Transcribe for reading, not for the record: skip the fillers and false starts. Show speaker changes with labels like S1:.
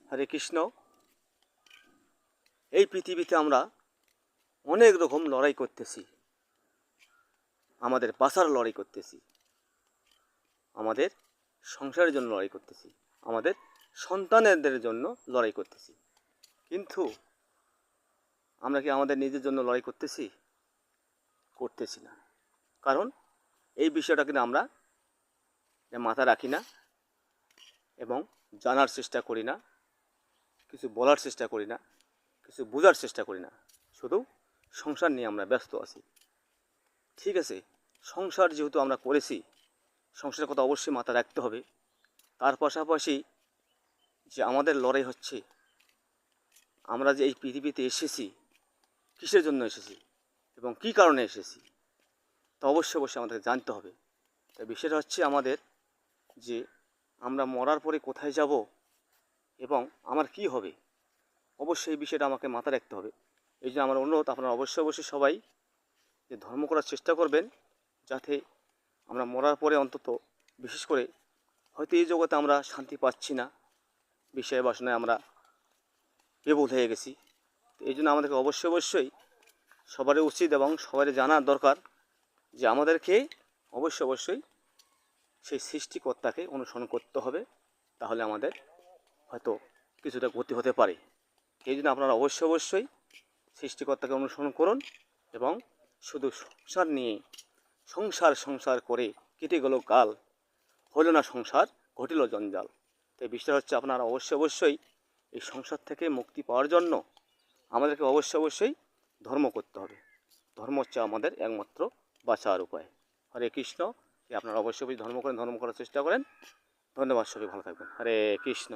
S1: হরে কৃষ্ণ। এই পৃথিবীতে আমরা অনেক রকম লড়াই করতেছি, আমাদের বাঁচার লড়াই করতেছি, আমাদের সংসারের জন্য লড়াই করতেছি, আমাদের সন্তানদের জন্য লড়াই করতেছি। কিন্তু আমরা কি আমাদের নিজের জন্য লড়াই করতেছি না। কারণ এই বিষয়টা কিন্তু আমরা মাথায় রাখি না এবং জানার চেষ্টা করি না, কিছু বলার চেষ্টা করি না, কিছু বোঝার চেষ্টা করি না। শুধু সংসার নিয়ে আমরা ব্যস্ত আছি। ঠিক আছে, সংসার যেহেতু আমরা করেছি, সংসারের কথা অবশ্যই মাথায় রাখতে হবে। তার পাশাপাশি যে আমাদের লড়াই হচ্ছে, আমরা যে এই পৃথিবীতে এসেছি, কিসের জন্য এসেছি এবং কী কারণে এসেছি, তা অবশ্যই আমাদের জানতে হবে। তাই বিষয়টা হচ্ছে আমাদের যে আমরা মরার পরে কোথায় যাব এবং আমার কি হবে, অবশ্যই এই বিষয়টা আমাকে মাথায় রাখতে হবে। এই জন্য আমার অনুরোধ, আপনারা অবশ্যই সবাই যে ধর্ম করার চেষ্টা করবেন, যাতে আমরা মরার পরে অন্তত, বিশেষ করে হয়তো এই জগতে আমরা শান্তি পাচ্ছি না, বিষয় বাসনায় আমরা বিভূত হয়ে গেছি। এই জন্য আমাদেরকে অবশ্যই সবারই উচিত এবং সবারই জানার দরকার যে আমাদেরকে অবশ্যই সেই সৃষ্টিকর্তাকে অনুসরণ করতে হবে, তাহলে আমাদের হয়তো কিছুটা গতি হতে পারে। এই জন্য আপনারা অবশ্যই সৃষ্টিকর্তাকে অনুসরণ করুন এবং শুধু সংসার নিয়ে সংসার করে কেটে গেল কাল, হলো না সংসার, ঘটিল জঞ্জাল। তাই বিষয় হচ্ছে আপনারা অবশ্যই এই সংসার থেকে মুক্তি পাওয়ার জন্য আমাদেরকে অবশ্যই ধর্ম করতে হবে। ধর্ম হচ্ছে আমাদের একমাত্র বাঁচার উপায়। হরে কৃষ্ণ। আপনারা অবশ্যই ধর্ম করেন, ধর্ম করার চেষ্টা করেন। ধন্যবাদ, সবাই ভালো থাকবেন। হরে কৃষ্ণ।